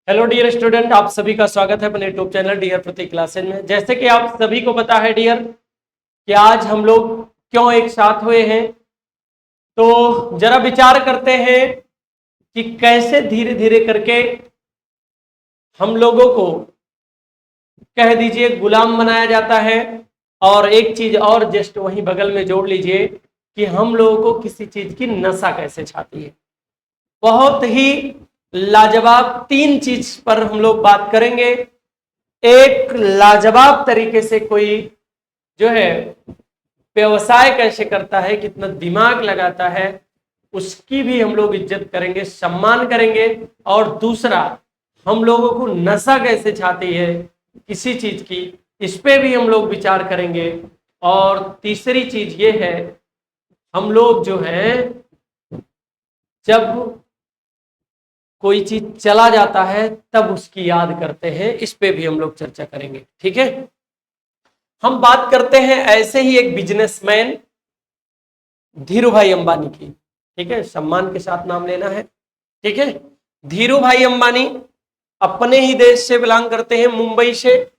Hello dear student, आप सभी का स्वागत है अपने यूट्यूब चैनल डियर प्रतीक क्लासेज में। जैसे कि आप सभी को पता है डियर कि आज हम लोग क्यों एक साथ हुए हैं, तो जरा विचार करते हैं कि कैसे धीरे धीरे करके हम लोगों को कह दीजिए गुलाम बनाया जाता है। और एक चीज और जस्ट वहीं बगल में जोड़ लीजिए कि हम लोगों को किसी चीज की नशा कैसे छाती है। बहुत ही लाजवाब तीन चीज पर हम लोग बात करेंगे। एक लाजवाब तरीके से कोई जो है व्यवसाय कैसे करता है, कितना दिमाग लगाता है, उसकी भी हम लोग इज्जत करेंगे, सम्मान करेंगे। और दूसरा, हम लोगों को नशा कैसे छाती है किसी चीज की, इस पे भी हम लोग विचार करेंगे। और तीसरी चीज ये है, हम लोग जो है जब कोई चीज चला जाता है तब उसकी याद करते हैं, इस पे भी हम लोग चर्चा करेंगे। ठीक है, हम बात करते हैं ऐसे ही एक बिजनेसमैन धीरू भाई अंबानी की। ठीक है, सम्मान के साथ नाम लेना है। ठीक है, धीरू भाई अंबानी अपने ही देश से बिलोंग करते हैं, मुंबई से।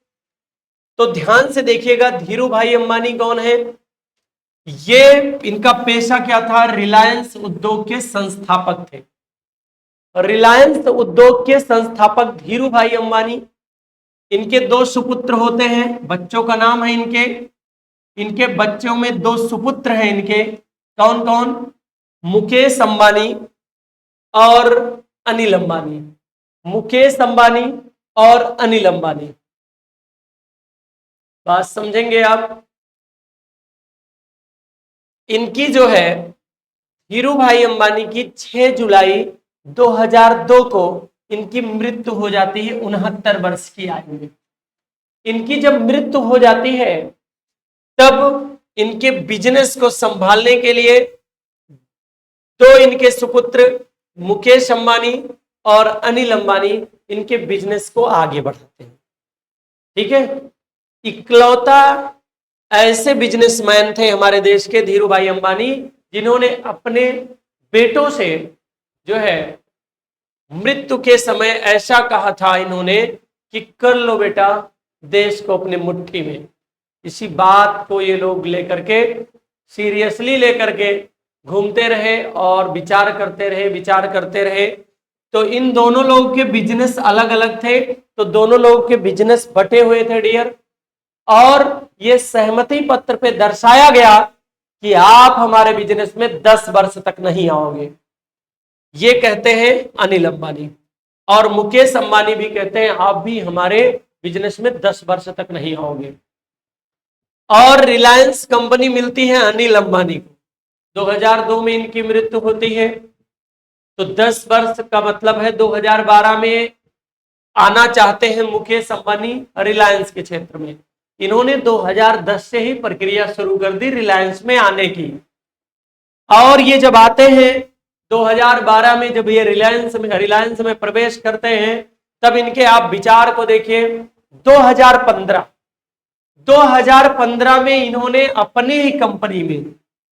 तो ध्यान से देखिएगा, धीरू भाई अंबानी कौन है। ये इनका पेशा क्या था, रिलायंस उद्योग के संस्थापक थे। रिलायंस उद्योग के संस्थापक धीरू भाई अंबानी, इनके दो सुपुत्र होते हैं, बच्चों का नाम है इनके बच्चों में दो सुपुत्र हैं इनके। कौन कौन? मुकेश अंबानी और अनिल अंबानी। मुकेश अंबानी और अनिल अंबानी, बात समझेंगे आप। इनकी जो है धीरू भाई अंबानी की 6 जुलाई 2002 को इनकी मृत्यु हो जाती है 69 वर्ष की आयु में। इनकी जब मृत्यु हो जाती है तब इनके बिजनेस को संभालने के लिए तो इनके सुपुत्र मुकेश अंबानी और अनिल अंबानी इनके बिजनेस को आगे बढ़ाते हैं। ठीक है, इकलौता ऐसे बिजनेसमैन थे हमारे देश के धीरू भाई अंबानी, जिन्होंने अपने बेटों से जो है मृत्यु के समय ऐसा कहा था इन्होंने कि कर लो बेटा देश को अपने मुट्ठी में। इसी बात को ये लोग लेकर के सीरियसली लेकर के घूमते रहे और विचार करते रहे। तो इन दोनों लोगों के बिजनेस अलग अलग थे, तो दोनों लोगों के बिजनेस बटे हुए थे डियर। और ये सहमति पत्र पे दर्शाया गया कि आप हमारे बिजनेस में 10 वर्ष तक नहीं आओगे। ये कहते हैं अनिल अंबानी, और मुकेश अंबानी भी कहते हैं आप भी हमारे बिजनेस में 10 वर्ष तक नहीं आओगे। और रिलायंस कंपनी मिलती है अनिल अंबानी को, 2002 में इनकी मृत्यु होती है। तो 10 वर्ष का मतलब है 2012 में आना चाहते हैं मुकेश अंबानी रिलायंस के क्षेत्र में। इन्होंने 2010 से ही प्रक्रिया शुरू कर दी रिलायंस में आने की। और ये जब आते हैं 2012 में, जब ये रिलायंस में प्रवेश करते हैं, तब इनके आप विचार को देखिए। 2015 में इन्होंने अपने ही कंपनी में,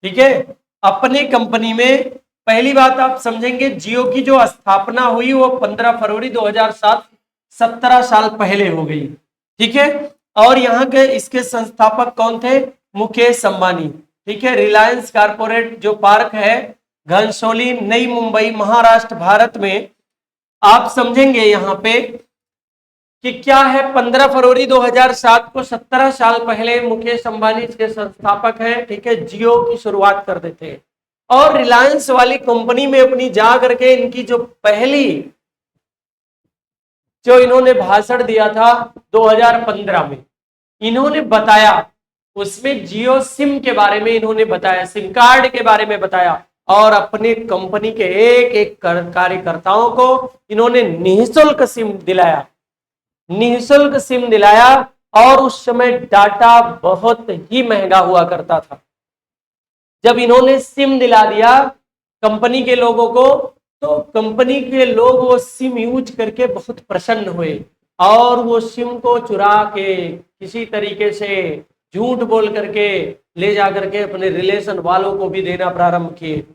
ठीक है, अपने कंपनी में पहली बात आप समझेंगे, जियो की जो स्थापना हुई वो 15 फरवरी 2007, 17 साल पहले हो गई। ठीक है, और यहाँ के इसके संस्थापक कौन थे? मुकेश अंबानी। ठीक है, रिलायंस कारपोरेट जो पार्क है घनसोली, नई मुंबई, महाराष्ट्र, भारत में, आप समझेंगे यहाँ पे कि क्या है। 15 फरवरी 2007 को 17 साल पहले मुकेश अंबानी इसके संस्थापक हैं। ठीक है, जियो की शुरुआत कर देते हैं और रिलायंस वाली कंपनी में अपनी जा करके इनकी जो पहली जो इन्होंने भाषण दिया था 2015 में, इन्होंने बताया, उसमें जियो सिम के बारे में इन्होंने बताया, सिम कार्ड के बारे में बताया। और अपने कंपनी के एक एक कार्यकर्ताओं को इन्होंने निःशुल्क सिम दिलाया, निःशुल्क सिम दिलाया। और उस समय डाटा बहुत ही महंगा हुआ करता था। जब इन्होंने सिम दिला दिया कंपनी के लोगों को, तो कंपनी के लोग वो सिम यूज करके बहुत प्रसन्न हुए और वो सिम को चुरा के किसी तरीके से झूठ बोल करके ले जा करके अपने रिलेशन वालों को भी देना प्रारंभ किए।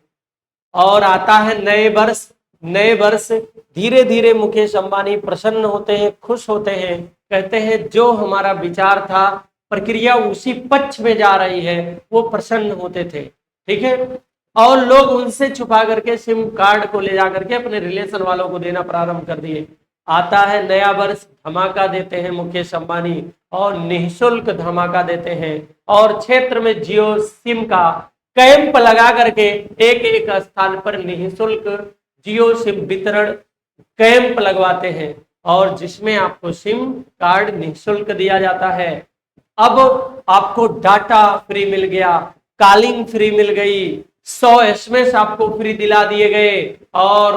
और आता है नए वर्ष, नए वर्ष धीरे धीरे मुकेश अंबानी प्रसन्न होते हैं, खुश होते हैं, कहते हैं जो हमारा विचार था प्रक्रिया उसी पक्ष में जा रही है, वो प्रसन्न होते थे। ठीक है, और लोग उनसे छुपा करके सिम कार्ड को ले जा करके अपने रिलेशन वालों को देना प्रारंभ कर दिए। आता है नया वर्ष, धमाका देते हैं मुकेश अंबानी और निःशुल्क धमाका देते हैं, और क्षेत्र में जियो सिम का कैंप लगा करके एक एक स्थान पर निःशुल्क जियो सिम वितरण कैंप लगवाते हैं, और जिसमें आपको सिम कार्ड निःशुल्क दिया जाता है। अब आपको डाटा फ्री मिल गया, कॉलिंग फ्री मिल गई, 100 एसएमएस आपको फ्री दिला दिए गए, और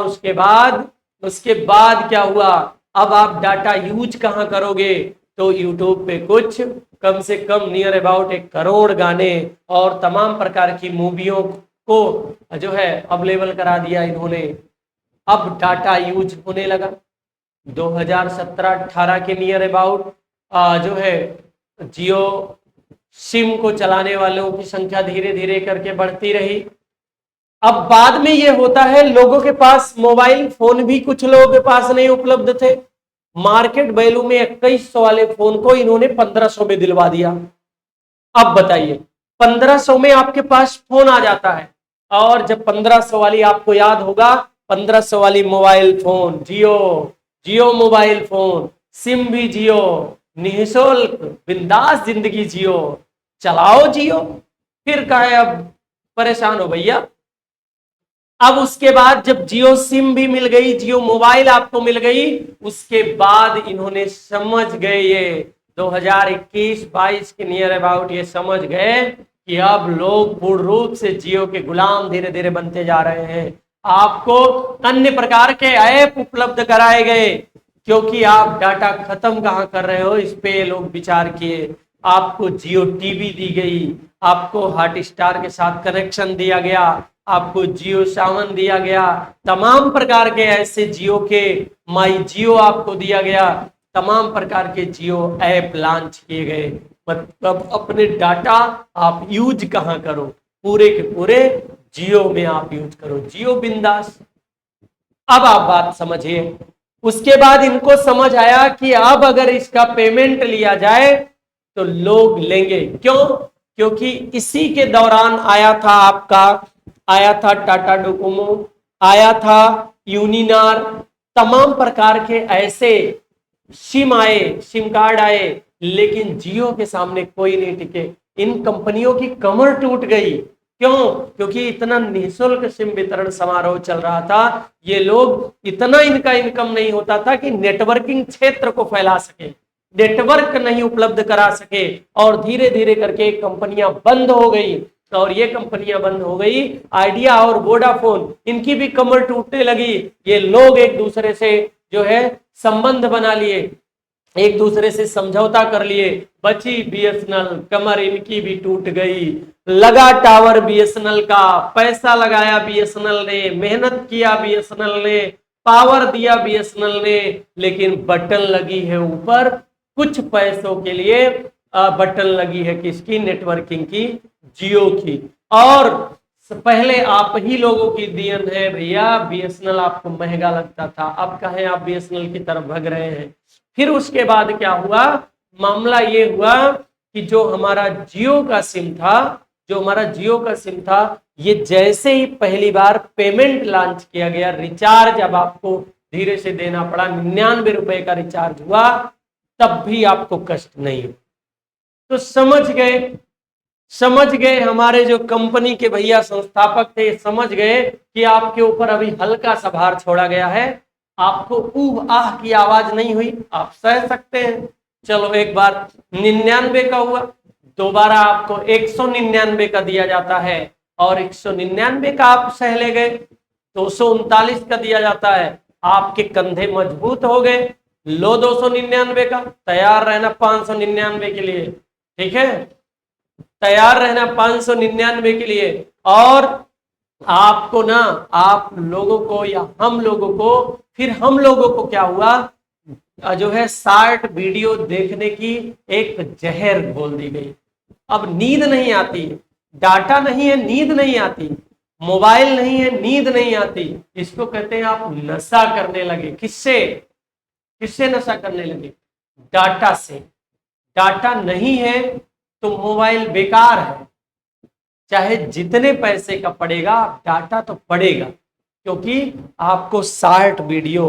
उसके बाद क्या हुआ, अब आप डाटा यूज कहां करोगे, तो यूट्यूब पे कुछ कम से कम नियर अबाउट 1 करोड़ गाने और तमाम प्रकार की मूवियों को जो है अवेलेबल करा दिया इन्होंने। अब डाटा यूज होने लगा। 2017-18 के नियर अबाउट जो है जियो सिम को चलाने वालों की संख्या धीरे धीरे करके बढ़ती रही। अब बाद में ये होता है, लोगों के पास मोबाइल फोन भी कुछ लोगों के पास नहीं उपलब्ध थे। मार्केट वैल्यू में 2100 वाले फोन को इन्होंने 1500 में दिलवा दिया। अब बताइए 1500 में आपके पास फोन आ जाता है, और जब 1500 वाली, आपको याद होगा 1500 वाली मोबाइल फोन जियो मोबाइल फोन, सिम भी जियो, निःशुल्क बिंदास जिंदगी जियो, चलाओ जियो। फिर कहे अब परेशान हो भैया। अब उसके बाद जब जियो सिम भी मिल गई, जियो मोबाइल आपको मिल गई, उसके बाद इन्होंने समझ गए, ये 2021-22 के नियर अबाउट ये समझ गए कि अब लोग पूर्ण रूप से जियो के गुलाम धीरे धीरे बनते जा रहे हैं। आपको अन्य प्रकार के ऐप उपलब्ध कराए गए, क्योंकि आप डाटा खत्म कहां कर रहे हो, इस पे लोग विचार किए। आपको जियो टीवी दी गई, आपको हॉटस्टार के साथ कनेक्शन दिया गया, आपको जियो सावन दिया गया, तमाम प्रकार के ऐसे जियो के माई जियो आपको दिया गया, तमाम प्रकार के जियो ऐप लॉन्च किए गए। मतलब अपने डाटा आप यूज कहां करो, पूरे के पूरे जियो में आप यूज करो, जियो बिंदास। अब आप बात समझिए। उसके बाद इनको समझ आया कि अब अगर इसका पेमेंट लिया जाए तो लोग लेंगे। क्यों? क्योंकि इसी के दौरान आया था टाटा डोकोमो, आया था यूनिनार, तमाम प्रकार के ऐसे सिम कार्ड आए, लेकिन जियो के सामने कोई नहीं टिके। इन कंपनियों की कमर टूट गई। क्यों? क्योंकि इतना निःशुल्क सिम वितरण समारोह चल रहा था, ये लोग, इतना इनका इनकम नहीं होता था कि नेटवर्किंग क्षेत्र को फैला सके, नेटवर्क नहीं उपलब्ध करा सके, और धीरे धीरे करके कंपनियां बंद हो गई। और ये कंपनियां बंद हो गई, आइडिया और वोडाफोन, इनकी भी कमर टूटने लगी। ये लोग एक दूसरे से जो है संबंध बना लिए, एक दूसरे से समझौता कर लिए, बची बीएसएनएल, कमर इनकी भी टूट गई। लगा टावर बीएसएनएल का, पैसा लगाया बीएसएनएल ने, मेहनत किया बीएसएनएल ने, पावर दिया बीएसएनएल ने, लेकिन बटन लगी है ऊपर कुछ पैसों के लिए, बटन लगी है किसकी? नेटवर्किंग की, जियो की। और पहले आप ही लोगों की देन है भैया, बीएसएनएल आपको महंगा लगता था, अब कहें आप बीएसएनएल की तरफ भाग रहे हैं। फिर उसके बाद क्या हुआ? मामला ये हुआ कि जो हमारा जियो का सिम था, ये जैसे ही पहली बार पेमेंट लॉन्च किया गया, रिचार्ज अब आपको धीरे से देना पड़ा, 99 रुपए का रिचार्ज हुआ, तब भी आपको कष्ट नहीं हो। तो समझ गए हमारे जो कंपनी के भैया संस्थापक थे, समझ गए कि आपके ऊपर अभी हल्का सा भार छोड़ा गया है, आपको ऊह आह की आवाज नहीं हुई, आप सह सकते हैं। चलो एक बार 99 का हुआ, दोबारा आपको 199 का दिया जाता है, और 199 का आप सह ले गए, 239 का दिया जाता है, आपके कंधे मजबूत हो गए। लो 299 का, तैयार रहना 599 के लिए, ठीक है, तैयार रहना 599 के लिए। और आपको ना, आप लोगों को या हम लोगों को, फिर हम लोगों को क्या हुआ, जो है शॉर्ट वीडियो देखने की एक जहर घोल दी गई। अब नींद नहीं आती, डाटा नहीं है, नींद नहीं आती, मोबाइल नहीं है, नींद नहीं आती, इसको कहते हैं आप नशा करने लगे। किससे? किससे नशा करने लगे? डाटा से। डाटा नहीं है तो मोबाइल बेकार है, चाहे जितने पैसे का पड़ेगा, डाटा तो पड़ेगा, क्योंकि आपको 60 वीडियो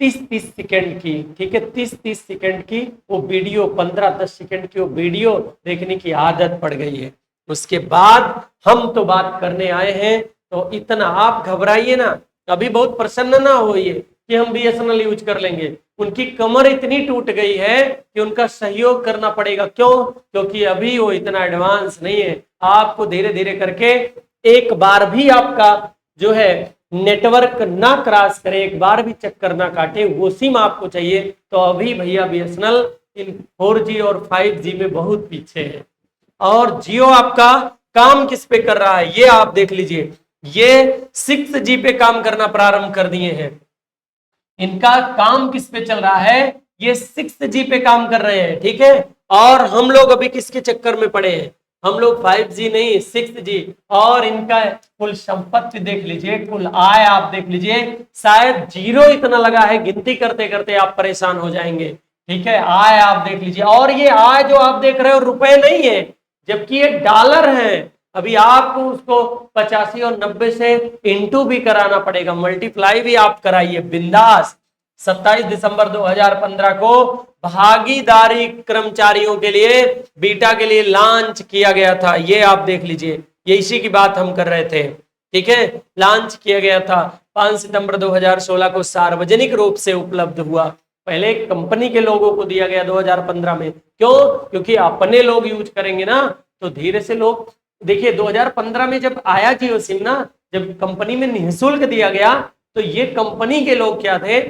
30-30 सेकंड की, ठीक है, 30-30 सेकंड की वो वीडियो, 15-10 सेकंड की वो वीडियो देखने की आदत पड़ गई है। उसके बाद हम तो बात करने आए हैं, तो इतना आप घबराइए ना, अभी बहुत प्रसन्न ना होइए कि हम BSNL यूज कर लेंगे। उनकी कमर इतनी टूट गई है कि उनका सहयोग करना पड़ेगा। क्यों? क्योंकि अभी वो इतना एडवांस नहीं है। आपको धीरे धीरे करके, एक बार भी आपका जो है नेटवर्क ना क्रॉस करे, एक बार भी चक्कर ना काटे, वो सिम आपको चाहिए, तो अभी भैया BSNL इन 4G और 5G में बहुत पीछे है। और जियो आपका काम किस पे कर रहा है ये आप देख लीजिए, ये 6G पे काम करना प्रारंभ कर दिए हैं। इनका काम किस पे चल रहा है? ये 6G पे काम कर रहे हैं, ठीक है। और हम लोग अभी किसके चक्कर में पड़े हैं? हम लोग 5G नहीं, 6G। और इनका कुल संपत्ति देख लीजिए, कुल आय आप देख लीजिए, शायद जीरो इतना लगा है, गिनती करते करते आप परेशान हो जाएंगे, ठीक है। आय आप देख लीजिए, और ये आय जो आप देख रहे हो रुपए नहीं है, जबकि ये डॉलर है। अभी आपको उसको 85 और 90 से इंटू भी कराना पड़ेगा, मल्टीप्लाई भी आप कराइए बिंदास। 27 दिसंबर 2015 को भागीदारी कर्मचारियों के लिए, बीटा के लिए लॉन्च किया गया था। ये आप देख लीजिए, ये इसी की बात हम कर रहे थे, ठीक है। लॉन्च किया गया था 5 सितंबर 2016 को, सार्वजनिक रूप से उपलब्ध हुआ। पहले कंपनी के लोगों को दिया गया 2015 में। क्यों? क्योंकि अपने लोग यूज करेंगे ना, तो धीरे से लोग, देखिए 2015 में जब आया जियो सिम ना, जब कंपनी में निःशुल्क दिया गया, तो ये कंपनी के लोग क्या थे,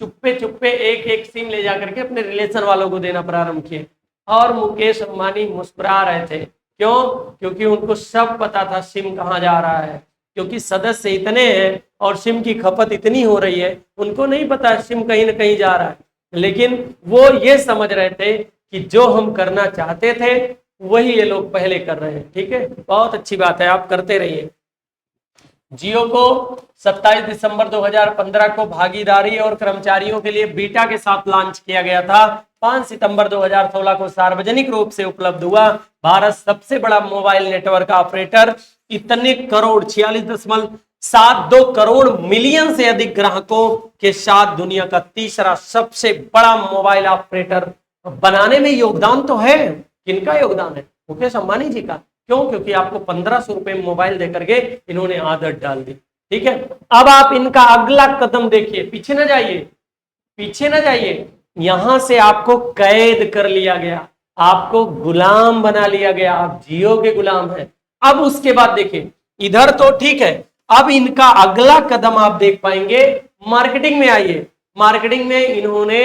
चुप्पे चुप्पे एक एक सिम ले जाकर के अपने रिलेशन वालों को देना प्रारंभ किए। और मुकेश अंबानी मुस्कुरा रहे थे। क्यों? क्योंकि उनको सब पता था सिम कहाँ जा रहा है, क्योंकि सदस्य इतने हैं और सिम की खपत इतनी हो रही है, उनको नहीं पता सिम कहीं ना कहीं जा रहा है। लेकिन वो ये समझ रहे थे कि जो हम करना चाहते थे वही ये लोग पहले कर रहे हैं, ठीक है। बहुत अच्छी बात है, आप करते रहिए। जियो को 27 दिसंबर 2015 को भागीदारी और कर्मचारियों के लिए बीटा के साथ लॉन्च किया गया था। 5 सितंबर 2016 को सार्वजनिक रूप से उपलब्ध हुआ। भारत सबसे बड़ा मोबाइल नेटवर्क ऑपरेटर, इतने करोड़ 46.72 करोड़ मिलियन से अधिक ग्राहकों के साथ दुनिया का तीसरा सबसे बड़ा मोबाइल ऑपरेटर बनाने में योगदान तो है। किनका योगदान है? मुकेश अंबानी जी का। क्यों? क्योंकि आपको 1500 रुपए मोबाइल देकर के इन्होंने आदत डाल दी, ठीक है। अब आप इनका अगला कदम देखिए, पीछे ना जाइए, पीछे ना जाइए। यहां से आपको कैद कर लिया गया, आपको गुलाम बना लिया गया, आप जियो के गुलाम हैं। अब उसके बाद देखिए, इधर तो ठीक है, अब इनका अगला कदम आप देख पाएंगे, मार्केटिंग में आइए। मार्केटिंग में इन्होंने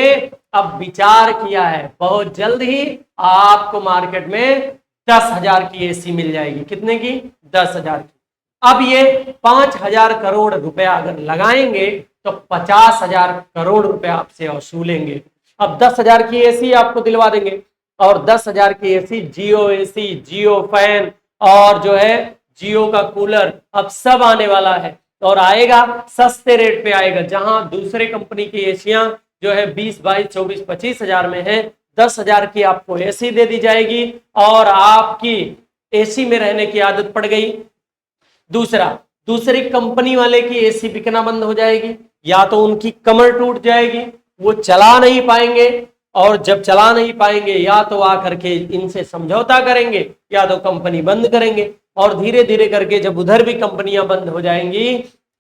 अब विचार किया है, बहुत जल्द ही आपको मार्केट में 10,000 की एसी मिल जाएगी। कितने की? 10,000 की। अब ये 5,000 करोड़ रुपया अगर लगाएंगे तो 50,000 करोड़ रुपया आपसे वसूलेंगे। अब 10,000 की एसी आपको दिलवा देंगे, और 10,000 की एसी, जियो एसी, जियो फैन, और जो है जियो का कूलर, अब सब आने वाला है। और आएगा सस्ते रेट पे आएगा, जहां दूसरे कंपनी की एसियां जो है 20, 22, 24, 25,000 में है, 10,000 की आपको एसी दे दी जाएगी, और आपकी एसी में रहने की आदत पड़ गई। दूसरा, दूसरी कंपनी वाले की एसी बिकना बंद हो जाएगी, या तो उनकी कमर टूट जाएगी, वो चला नहीं पाएंगे, और जब चला नहीं पाएंगे या तो आकर के इनसे समझौता करेंगे, या तो कंपनी बंद करेंगे। और धीरे धीरे करके जब उधर भी कंपनियां बंद हो जाएंगी,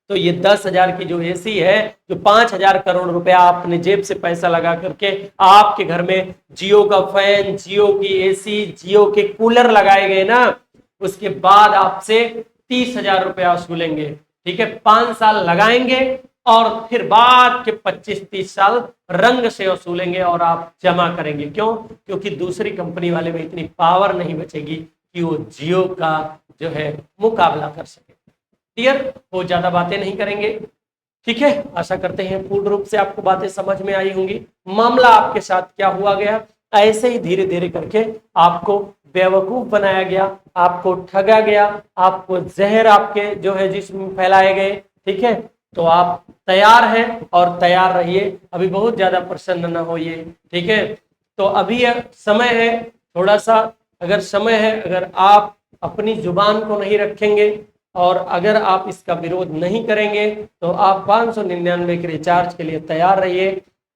तो ये 10,000 की जो एसी है, जो 5,000 करोड़ रुपया आपने जेब से पैसा लगा करके आपके घर में जियो का फैन, जियो की एसी, जियो के कूलर लगाए गए ना, उसके बाद आपसे 30,000 रुपया वसूलेंगे, ठीक है। 5 साल लगाएंगे और फिर बाद के 25-30 साल रंग से वसूलेंगे और आप जमा करेंगे। क्यों? क्योंकि दूसरी कंपनी वाले में इतनी पावर नहीं बचेगी कि वो जियो का जो है मुकाबला कर सके। क्लियर? वो ज्यादा बातें नहीं करेंगे, ठीक है। आशा करते हैं पूर्ण रूप से आपको बातें समझ में आई होंगी। मामला आपके साथ क्या हुआ गया, ऐसे ही धीरे धीरे करके आपको बेवकूफ बनाया गया, आपको ठगा गया, आपको जहर आपके जो है जिस्म में फैलाए गए, ठीक है, तो आप तैयार हैं और तैयार रहिए, अभी बहुत ज्यादा प्रसन्न न होइए, ठीक है। तो अभी समय है थोड़ा सा, अगर समय है, अगर आप अपनी जुबान को नहीं रखेंगे और अगर आप इसका विरोध नहीं करेंगे तो आप 599 के रिचार्ज के लिए तैयार रहिए,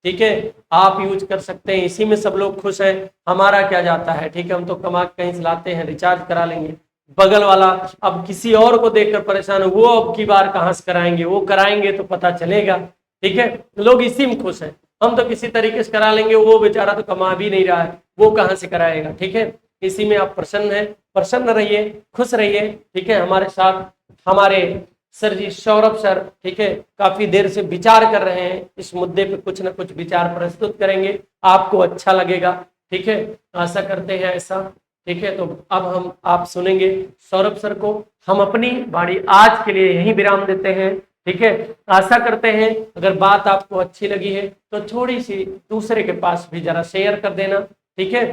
ठीक है। आप यूज कर सकते हैं, इसी में सब लोग खुश हैं, हमारा क्या जाता है, ठीक है, हम तो कमा के कहीं से लाते हैं, रिचार्ज करा लेंगे। बगल वाला अब किसी और को देखकर परेशान हो, वो अब की बार कहाँ से कराएंगे, वो कराएंगे तो पता चलेगा, ठीक है, लोग इसी में खुश हैं। हम तो किसी तरीके से करा लेंगे, वो बेचारा तो कमा भी नहीं रहा है, वो कहाँ से कराएगा, ठीक है। इसी में आप प्रसन्न हैं, प्रसन्न रहिए, खुश रहिए, ठीक है। हमारे साथ हमारे सर जी सौरभ सर, ठीक है, काफी देर से विचार कर रहे हैं, इस मुद्दे पे कुछ ना कुछ विचार प्रस्तुत करेंगे, आपको अच्छा लगेगा, ठीक है, आशा करते हैं ऐसा, ठीक है। तो अब हम आप सुनेंगे सौरभ सर को, हम अपनी बाड़ी आज के लिए यहीं विराम देते हैं, ठीक है। आशा करते हैं अगर बात आपको अच्छी लगी है तो थोड़ी सी दूसरे के पास भी जरा शेयर कर देना, ठीक है।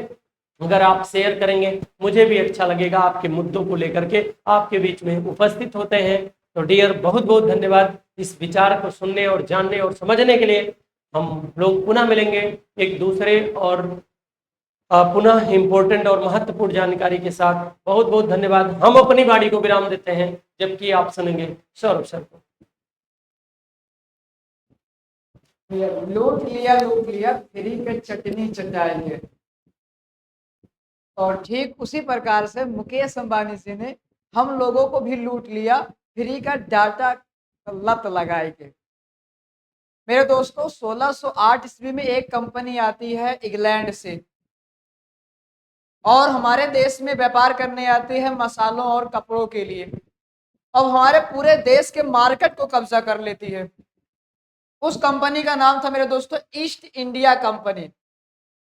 अगर आप शेयर करेंगे मुझे भी अच्छा लगेगा, आपके मुद्दों को लेकर के आपके बीच में उपस्थित होते हैं। तो डियर बहुत बहुत धन्यवाद इस विचार को सुनने और जानने और समझने के लिए। हम लोग पुनः मिलेंगे एक दूसरे और पुनः इम्पोर्टेंट और महत्वपूर्ण जानकारी के साथ। बहुत बहुत धन्यवाद। हम अपनी बाड़ी को विराम देते हैं, जबकि आप सुनेंगे सौरभ सर को। लूट लिया फ्री पे चटनी चटाएंगे। और ठीक उसी प्रकार से मुकेश अंबानी जी ने हम लोगों को भी लूट लिया फ्री का डाटा लत लगाएंगे। मेरे दोस्तों 1608 ईस्वी में एक कंपनी आती है इंग्लैंड से और हमारे देश में व्यापार करने आती है मसालों और कपड़ों के लिए। अब हमारे पूरे देश के मार्केट को कब्जा कर लेती है। उस कंपनी का नाम था मेरे दोस्तों east India company.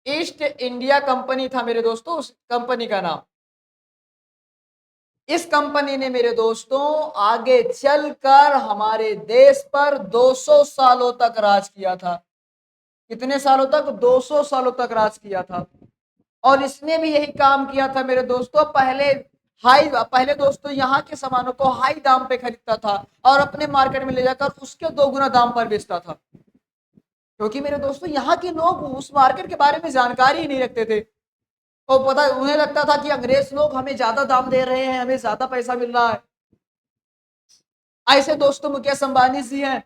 East India company था मेरे दोस्तों उस कंपनी का नाम। इस कंपनी ने मेरे दोस्तों आगे चलकर हमारे देश पर 200 सालों तक राज किया था। कितने सालों तक? 200 सालों तक राज किया था। और इसने भी यही काम किया था मेरे दोस्तों। पहले दोस्तों यहाँ के सामानों को हाई दाम पे खरीदता था और अपने मार्केट में ले जाकर उसके 2 गुना दाम पर बेचता था। क्योंकि मेरे दोस्तों यहाँ के लोग उस मार्केट के बारे में जानकारी ही नहीं रखते थे। तो पता उन्हें लगता था कि अंग्रेज लोग हमें ज्यादा दाम दे रहे हैं, हमें ज्यादा पैसा मिल रहा है। ऐसे दोस्तों मुकेश अंबानी जी हैं,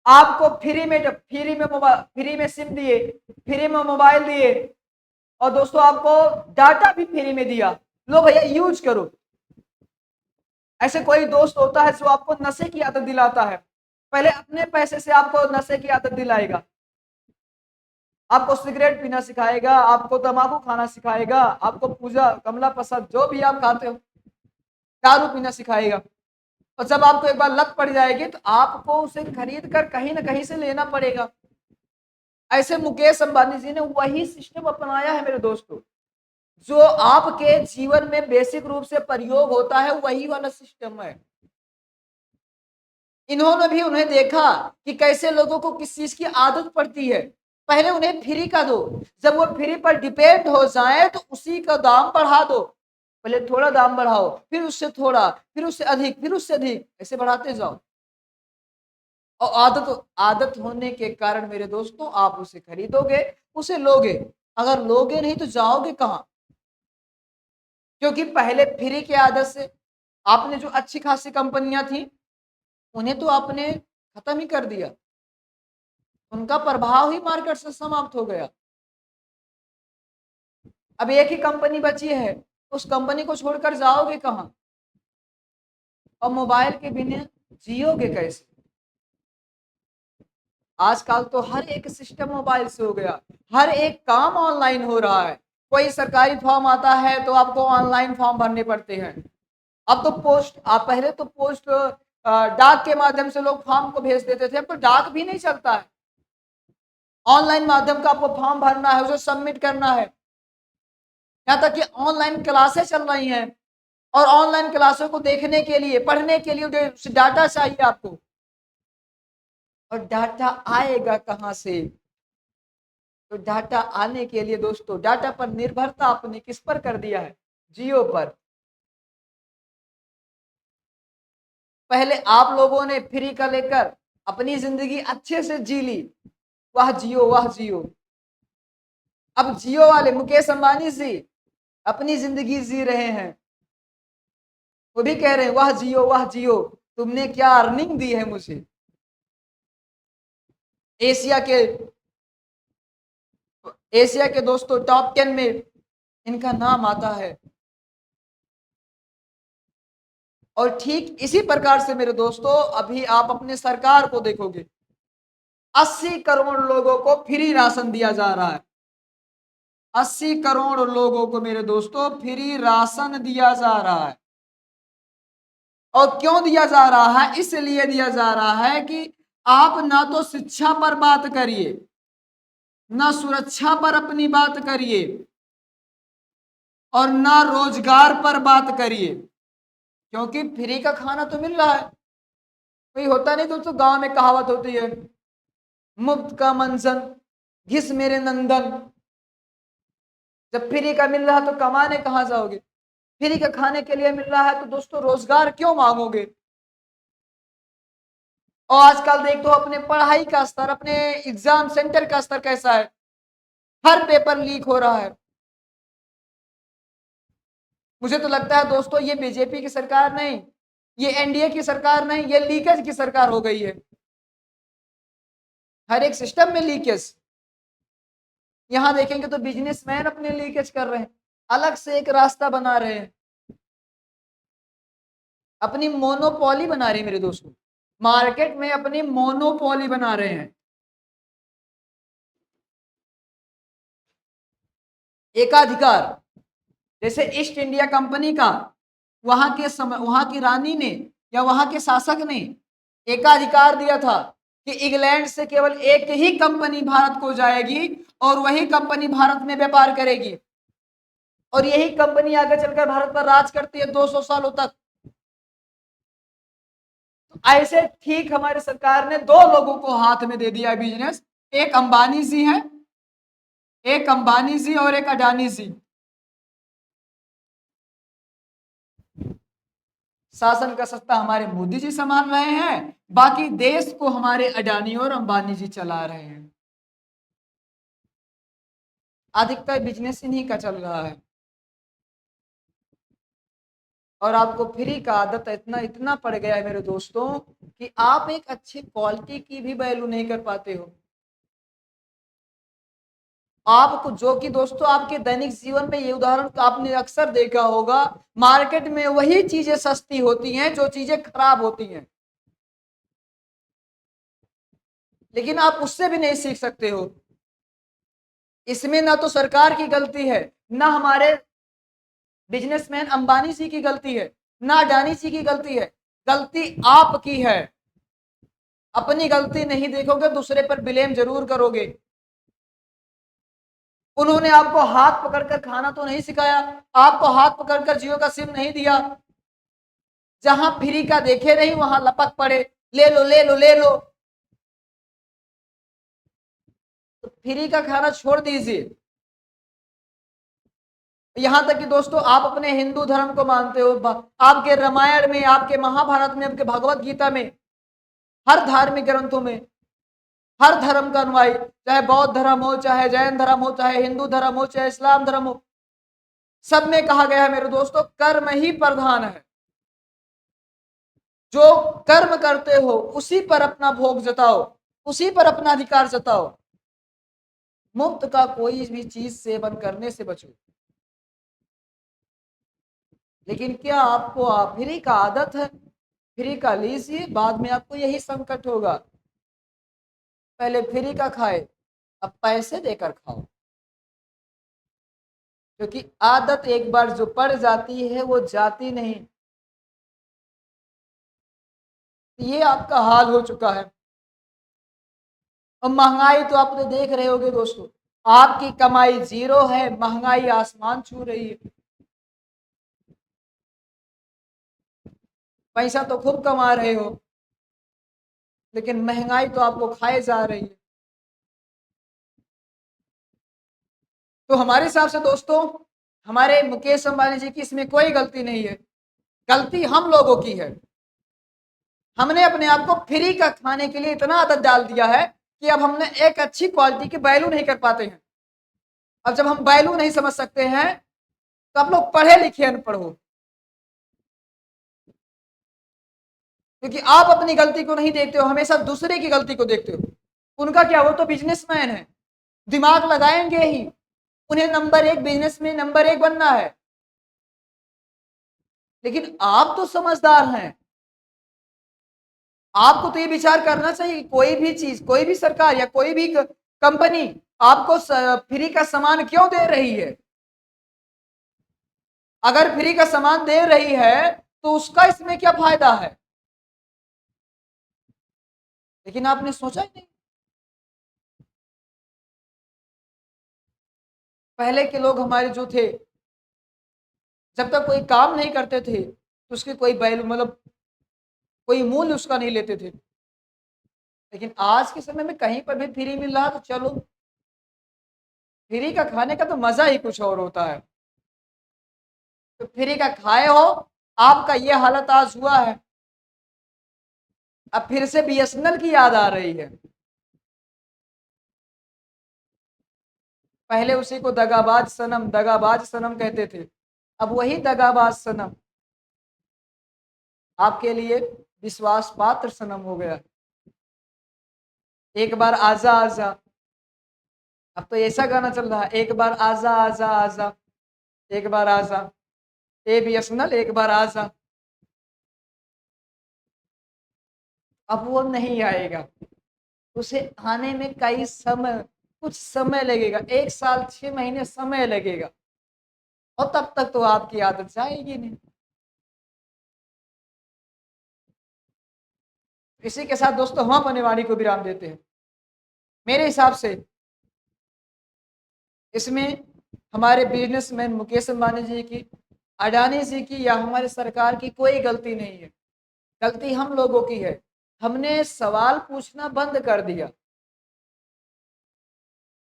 आपको फ्री में सिम दिए, फ्री में मोबाइल दिए और दोस्तों आपको डाटा भी फ्री में दिया, लो भैया यूज करो। ऐसे कोई दोस्त होता है जो आपको नशे की आदत दिलाता है, पहले अपने पैसे से आपको नशे की आदत दिलाएगा, आपको सिगरेट पीना सिखाएगा, आपको तंबाकू खाना सिखाएगा, आपको पूजा कमला प्रसाद जो भी आप खाते हो दारू पीना सिखाएगा। और जब आपको एक बार लत पड़ जाएगी तो आपको उसे खरीद कर कहीं ना कहीं से लेना पड़ेगा। ऐसे मुकेश अंबानी जी ने वही सिस्टम अपनाया है मेरे दोस्तों, जो आपके जीवन में बेसिक रूप से प्रयोग होता है, वही वाला सिस्टम है। इन्होंने भी उन्हें देखा कि कैसे लोगों को किस चीज की आदत पड़ती है, पहले उन्हें फ्री का दो, जब वो फ्री पर डिपेंड हो जाए तो उसी का दाम बढ़ा दो। पहले थोड़ा दाम बढ़ाओ, फिर उससे थोड़ा, फिर उससे अधिक, फिर उससे अधिक, ऐसे बढ़ाते जाओ। और आदत होने के कारण मेरे दोस्तों आप उसे खरीदोगे, उसे लोगे। अगर लोगे नहीं तो जाओगे कहां? क्योंकि पहले फ्री के आदत से आपने जो अच्छी खासी कंपनियां थी उन्हें तो आपने खत्म ही कर दिया, उनका प्रभाव ही मार्केट से समाप्त हो गया। अब एक ही कंपनी बची है, उस कंपनी को छोड़कर जाओगे कहां? और मोबाइल के बिना जियोगे कैसे? आजकल तो हर एक सिस्टम मोबाइल से हो गया, हर एक काम ऑनलाइन हो रहा है। कोई सरकारी फॉर्म आता है तो आपको ऑनलाइन फॉर्म भरने पड़ते हैं। अब तो पहले तो पोस्ट डाक के माध्यम से लोग फॉर्म को भेज देते थे, अब तो डाक भी नहीं चलता है। ऑनलाइन माध्यम का आपको फॉर्म भरना है, उसे सबमिट करना है। यहाँ तक कि ऑनलाइन क्लासेस चल रही हैं और ऑनलाइन क्लासों को देखने के लिए, पढ़ने के लिए डाटा चाहिए आपको। और डाटा आएगा कहां से? तो डाटा आने के लिए दोस्तों डाटा पर निर्भरता आपने किस पर कर दिया है? जियो पर। पहले आप लोगों ने फ्री का लेकर अपनी जिंदगी अच्छे से जी ली, वाह जियो वाह जियो। अब जियो वाले मुकेश अंबानी जी अपनी जिंदगी जी रहे हैं, वो भी कह रहे हैं वाह जियो, तुमने क्या अर्निंग दी है मुझे। एशिया के दोस्तों टॉप 10 में इनका नाम आता है। और ठीक इसी प्रकार से मेरे दोस्तों अभी आप अपने सरकार को देखोगे, 80 करोड़ लोगों को फ्री राशन दिया जा रहा है। 80 करोड़ लोगों को मेरे दोस्तों फ्री राशन दिया जा रहा है। और क्यों दिया जा रहा है? इसलिए दिया जा रहा है कि आप ना तो शिक्षा पर बात करिए, ना सुरक्षा पर अपनी बात करिए, और ना रोजगार पर बात करिए, क्योंकि फ्री का खाना तो मिल रहा है। कोई होता नहीं दोस्तों, गांव में कहावत होती है, मुफ्त का मंजन घिस मेरे नंदन। जब फ्री का मिल रहा तो कमाने कहां जाओगे? फ्री का खाने के लिए मिल रहा है तो दोस्तों रोजगार क्यों मांगोगे? और आजकल देख तो अपने पढ़ाई का स्तर, अपने एग्जाम सेंटर का स्तर कैसा है, हर पेपर लीक हो रहा है। मुझे तो लगता है दोस्तों ये बीजेपी की सरकार नहीं, ये एनडीए की सरकार नहीं, ये लीकेज की सरकार हो गई है। हर एक सिस्टम में लीकेज। यहां देखेंगे तो बिजनेसमैन अपने लीकेज कर रहे हैं, अलग से एक रास्ता बना रहे हैं, अपनी मोनोपोली बना रहे हैं मेरे दोस्तों, मार्केट में अपनी मोनोपोली बना रहे हैं। एकाधिकार, जैसे ईस्ट इंडिया कंपनी का वहां की रानी ने या वहां के शासक ने एकाधिकार दिया था कि इंग्लैंड से केवल एक ही कंपनी भारत को जाएगी और वही कंपनी भारत में व्यापार करेगी, और यही कंपनी आगे चलकर भारत पर राज करती है 200 सालों तक। तो ऐसे ठीक हमारी सरकार ने दो लोगों को हाथ में दे दिया बिजनेस, एक अंबानी जी है, एक अंबानी जी और एक अडानी जी। शासन का सत्ता हमारे मोदी जी संभाल रहे हैं, बाकी देश को हमारे अडानी और अंबानी जी चला रहे हैं। अधिकतर बिजनेस इन्हीं का चल रहा है। और आपको फ्री का आदत इतना इतना पड़ गया है मेरे दोस्तों कि आप एक अच्छी क्वालिटी की भी वैल्यू नहीं कर पाते हो। आपको जो कि दोस्तों आपके दैनिक जीवन में ये उदाहरण तो आपने अक्सर देखा होगा, मार्केट में वही चीजें सस्ती होती हैं जो चीजें खराब होती हैं, लेकिन आप उससे भी नहीं सीख सकते हो। इसमें ना तो सरकार की गलती है, ना हमारे बिजनेसमैन अंबानी जी की गलती है, ना अडानी जी की गलती है, गलती आपकी है। अपनी गलती नहीं देखोगे, दूसरे पर ब्लेम जरूर करोगे। उन्होंने आपको हाथ पकड़कर खाना तो नहीं सिखाया, आपको हाथ पकड़कर जियो का सिम नहीं दिया, जहां फ्री का देखे नहीं वहां लपक पड़े, ले लो ले लो ले लो। तो फ्री का खाना छोड़ दीजिए। यहां तक कि दोस्तों आप अपने हिंदू धर्म को मानते हो, आपके रामायण में, आपके महाभारत में, आपके भगवत गीता में, हर धार्मिक ग्रंथों में, हर धर्म का अनुयायी, चाहे बौद्ध धर्म हो, चाहे जैन धर्म हो, चाहे हिंदू धर्म हो, चाहे इस्लाम धर्म हो, सब में कहा गया है मेरे दोस्तों कर्म ही प्रधान है। जो कर्म करते हो उसी पर अपना भोग जताओ, उसी पर अपना अधिकार जताओ। मुफ्त का कोई भी चीज सेवन करने से बचो। लेकिन क्या आपको फ्री का आदत है? फ्री का लीजिए, बाद में आपको यही संकट होगा। पहले फ्री का खाए, अब पैसे देकर खाओ, क्योंकि आदत एक बार जो पड़ जाती है वो जाती नहीं। ये आपका हाल हो चुका है। और महंगाई तो आपने देख रहे होगे दोस्तों, आपकी कमाई जीरो है, महंगाई आसमान छू रही है। पैसा तो खूब कमा रहे हो, लेकिन महंगाई तो आपको खाए जा रही है। तो हमारे हिसाब से दोस्तों हमारे मुकेश अंबानी जी की इसमें कोई गलती नहीं है, गलती हम लोगों की है। हमने अपने आप को फ्री का खाने के लिए इतना आदत डाल दिया है कि अब हमने एक अच्छी क्वालिटी की वैल्यू नहीं कर पाते हैं। अब जब हम वैल्यू नहीं समझ सकते हैं तो आप लोग पढ़े लिखे अनपढ़ हो, क्योंकि आप अपनी गलती को नहीं देखते हो, हमेशा दूसरे की गलती को देखते हो। उनका क्या, वो तो बिजनेसमैन है, दिमाग लगाएंगे ही, उन्हें नंबर एक बिजनेस में नंबर एक बनना है। लेकिन आप तो समझदार हैं, आपको तो ये विचार करना चाहिए कि कोई भी चीज, कोई भी सरकार या कोई भी कंपनी आपको फ्री का सामान क्यों दे रही है। अगर फ्री का सामान दे रही है तो उसका इसमें क्या फायदा है, लेकिन आपने सोचा ही नहीं। पहले के लोग हमारे जो थे, जब तक कोई काम नहीं करते थे तो उसके कोई वैल्यू, मतलब कोई मूल्य उसका नहीं लेते थे। लेकिन आज के समय में कहीं पर भी फ्री मिल रहा तो चलो, फ्री का खाने का तो मजा ही कुछ और होता है। तो फ्री का खाए हो, आपका ये हालत आज हुआ है। अब फिर से बीएसएनएल की याद आ रही है। पहले उसी को दगाबाज सनम कहते थे, अब वही दगाबाज सनम आपके लिए विश्वास पात्र सनम हो गया। एक बार आजा आजा, अब तो ऐसा गाना चल रहा है, एक बार आजा आजा आजा, एक बार आजा, ए बीएसएनएल एक बार आजा। अब वो नहीं आएगा, उसे आने में कई समय, कुछ समय लगेगा, 1 साल 6 महीने समय लगेगा, और तब तक तो आपकी आदत जाएगी नहीं। इसी के साथ दोस्तों हम अपनी वाणी को विराम देते हैं। मेरे हिसाब से इसमें हमारे बिजनेसमैन मुकेश अंबानी जी की, अडानी जी की या हमारे सरकार की कोई गलती नहीं है। गलती हम लोगों की है, हमने सवाल पूछना बंद कर दिया।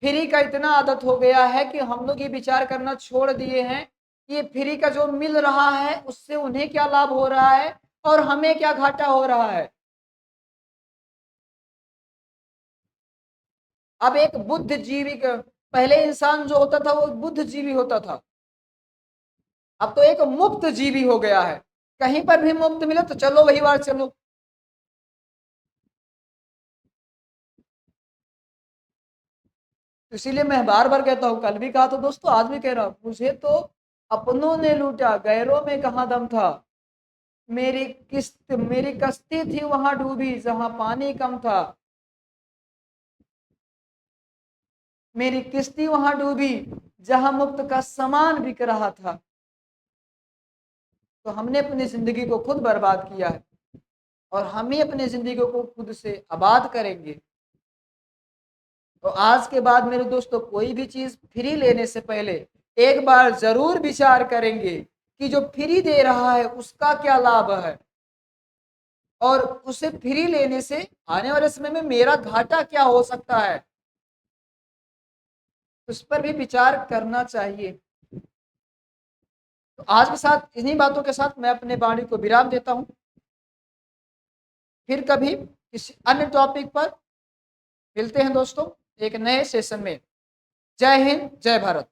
फ्री का इतना आदत हो गया है कि हम लोग ये विचार करना छोड़ दिए हैं कि ये फ्री का जो मिल रहा है उससे उन्हें क्या लाभ हो रहा है और हमें क्या घाटा हो रहा है। अब एक बुद्धिजीवी का, पहले इंसान जो होता था वो बुद्धिजीवी होता था, अब तो एक मुक्त जीवी हो गया है। कहीं पर भी मुफ्त मिले तो चलो वही बार चलो। इसीलिए मैं बार बार कहता हूँ, कल भी कहा तो दोस्तों, आज भी कह रहा हूँ, मुझे तो अपनों ने लूटा, गैरों में कहाँ दम था। मेरी कश्ती थी वहां डूबी जहां पानी कम था। मेरी किश्ती वहां डूबी जहां मुफ्त का सामान बिक रहा था। तो हमने अपनी जिंदगी को खुद बर्बाद किया है, और हम ही अपनी जिंदगी को खुद से आबाद करेंगे। तो आज के बाद मेरे दोस्तों, कोई भी चीज फ्री लेने से पहले एक बार जरूर विचार करेंगे कि जो फ्री दे रहा है उसका क्या लाभ है, और उसे फ्री लेने से आने वाले समय में मेरा घाटा क्या हो सकता है, उस पर भी विचार करना चाहिए। तो आज के साथ इन्हीं बातों के साथ मैं अपने वाणी को विराम देता हूं। फिर कभी किसी अन्य टॉपिक पर मिलते हैं दोस्तों, एक नए सेशन में। जय हिंद, जय भारत।